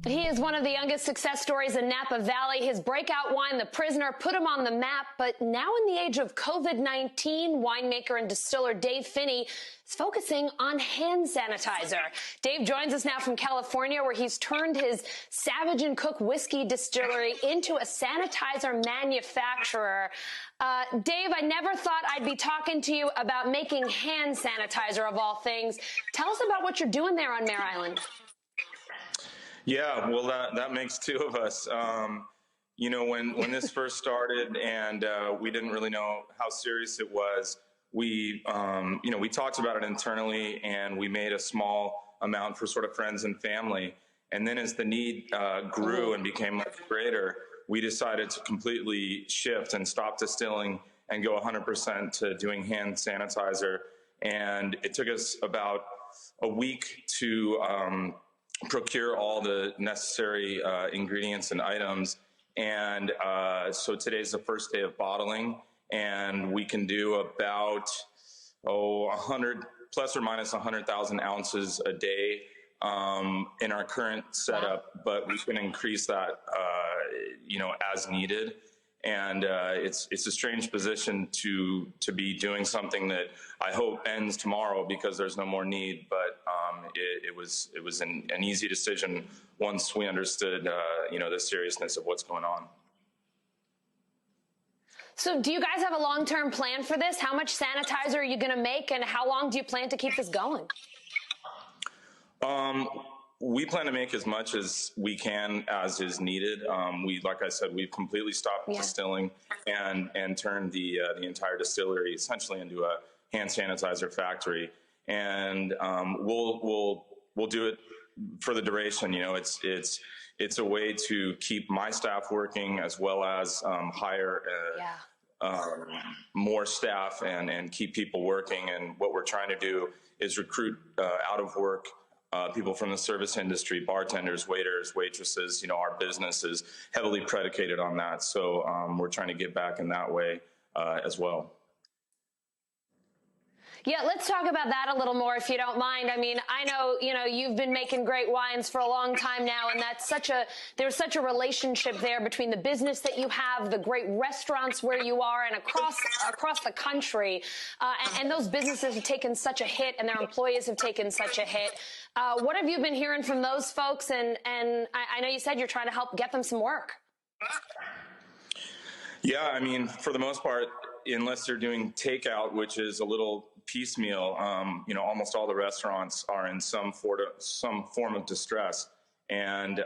He is one of the youngest success stories in Napa Valley. His breakout wine, The Prisoner, put him on the map. But now in the age of COVID-19, winemaker and distiller Dave Phinney is focusing on hand sanitizer. Dave joins us now from California, where he's turned his Savage & Cook whiskey distillery into a sanitizer manufacturer. Dave, I never thought I'd be talking to you about making hand sanitizer, of all things. Tell us about what you're doing there on Mare Island. Yeah, well, that makes two of us. You know, when this first started and we didn't really know how serious it was, we talked about it internally and we made a small amount for sort of friends and family. And then as the need grew and became much greater, we decided to completely shift and stop distilling and go 100% to doing hand sanitizer. And it took us about a week to procure all the necessary ingredients and items. And so today's the first day of bottling, and we can do about 100 plus or minus 100,000 ounces a day in our current setup, but we can increase that as needed. And it's a strange position to be doing something that I hope ends tomorrow because there's no more need. But it was an easy decision once we understood the seriousness of what's going on. So do you guys have a long-term plan for this? How much sanitizer are you going to make, and how long do you plan to keep this going? We plan to make as much as we can as is needed. Like I said, we've completely stopped distilling and turned the entire distillery essentially into a hand sanitizer factory. And we'll do it for the duration. You know, it's a way to keep my staff working as well as hire more staff and keep people working. And what we're trying to do is recruit out of work people from the service industry, bartenders, waiters, waitresses. You know, our business is heavily predicated on that. So we're trying to give back in that way as well. Yeah, let's talk about that a little more, if you don't mind. I mean, I know, you've been making great wines for a long time now, and there's such a relationship there between the business that you have, the great restaurants where you are, and across the country. And those businesses have taken such a hit, and their employees have taken such a hit. What have you been hearing from those folks? And I know you said you're trying to help get them some work. Yeah, I mean, for the most part, unless they're doing takeout, which is a little piecemeal, almost all the restaurants are in some form of distress. And,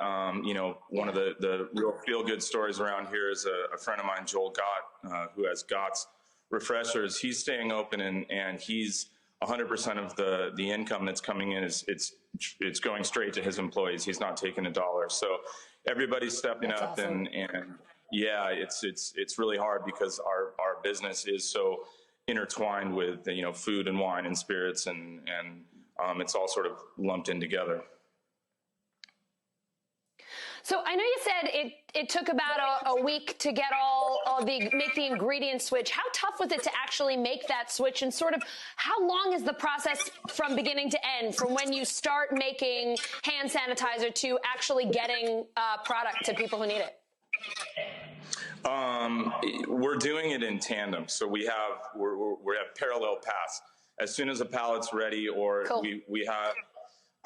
one of the real feel-good stories around here is a friend of mine, Joel Gott, who has Gott's Refreshers. He's staying open, and he's 100% of the income that's coming in it's going straight to his employees. He's not taking a dollar. So everybody's stepping up, awesome. and yeah, it's really hard because our business is so intertwined with food and wine and spirits, and it's all sort of lumped in together. So I know you said it took about a week to get make the ingredient switch. How tough was it to actually make that switch, and sort of how long is the process from beginning to end, from when you start making hand sanitizer to actually getting product to people who need it? We're doing it in tandem. So we have parallel paths. As soon as a pallet's ready, or cool.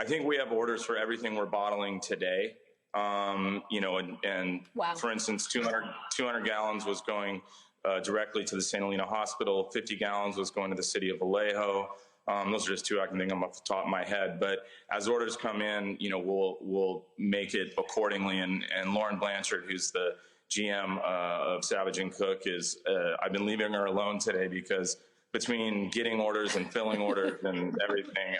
I think we have orders for everything we're bottling today. And wow. For instance, 200 gallons was going directly to the St. Helena Hospital. 50 gallons was going to the city of Vallejo. Those are just two I can think of off the top of my head. But as orders come in, we'll make it accordingly. And Lauren Blanchard, who's the GM of Savage & Cook, I've been leaving her alone today because between getting orders and filling orders and everything,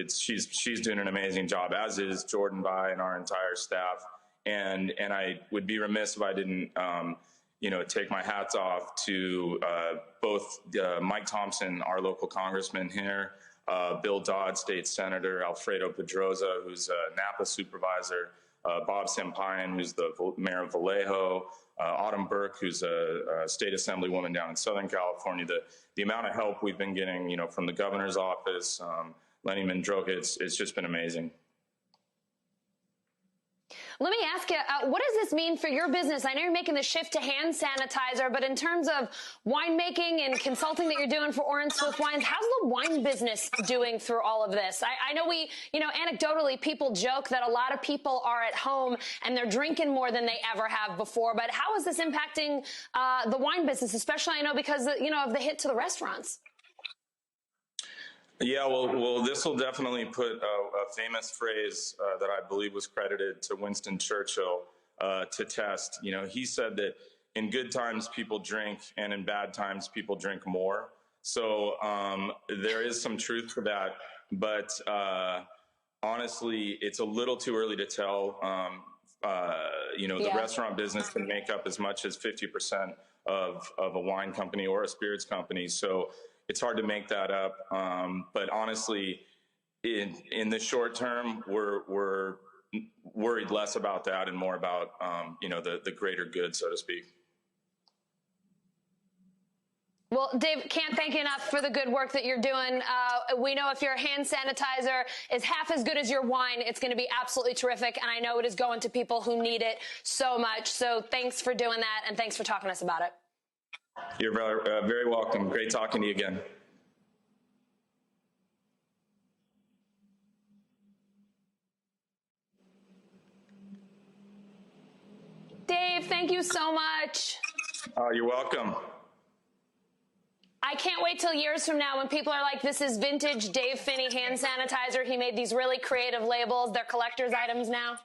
she's doing an amazing job, as is Jordan Bai and our entire staff. And I would be remiss if I didn't, take my hats off to both Mike Thompson, our local congressman here, Bill Dodd, state senator, Alfredo Pedroza, who's a Napa supervisor, Bob Sampayan, who's the mayor of Vallejo, Autumn Burke, who's a state assemblywoman down in Southern California. The amount of help we've been getting, from the governor's office, Lenny Mendroka, it's just been amazing. Let me ask you, what does this mean for your business? I know you're making the shift to hand sanitizer, but in terms of winemaking and consulting that you're doing for Orange Swift Wines, how's the wine business doing through all of this? I know anecdotally, people joke that a lot of people are at home and they're drinking more than they ever have before, but how is this impacting the wine business, especially, I know, because, of the hit to the restaurants? Yeah, well, this will definitely put a famous phrase that I believe was credited to Winston Churchill to test. He said that in good times people drink, and in bad times people drink more. So there is some truth to that, but honestly, it's a little too early to tell. The restaurant business can make up as much as 50% of a wine company or a spirits company. So it's hard to make that up. But honestly, in the short term, we're worried less about that and more about, the greater good, so to speak. Well, Dave, can't thank you enough for the good work that you're doing. We know if your hand sanitizer is half as good as your wine, it's going to be absolutely terrific. And I know it is going to people who need it so much. So thanks for doing that. And thanks for talking to us about it. You're very welcome. Great talking to you again. Dave, thank you so much. You're welcome. I can't wait till years from now when people are like, this is vintage Dave Phinney hand sanitizer. He made these really creative labels. They're collector's items now.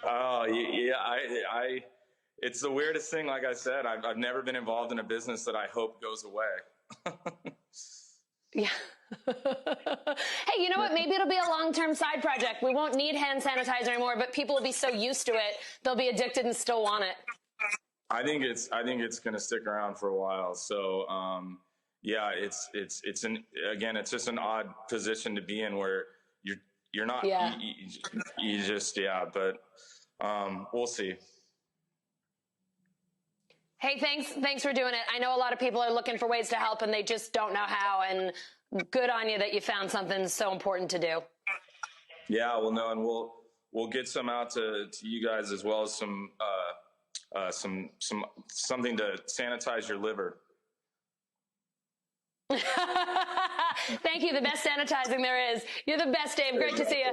Oh, yeah. It's the weirdest thing. Like I said, I've never been involved in a business that I hope goes away. Yeah. Hey, you know what? Maybe it'll be a long-term side project. We won't need hand sanitizer anymore, but people will be so used to it, they'll be addicted and still want it. I think it's going to stick around for a while. So, yeah, it's just an odd position to be in where you're not, you just, but, we'll see. Hey, thanks for doing it. I know a lot of people are looking for ways to help and they just don't know how, and good on you that you found something so important to do. Yeah, well, no, and we'll get some out to you guys, as well as something to sanitize your liver. Thank you. The best sanitizing there is. You're the best, Dave. Great to see you.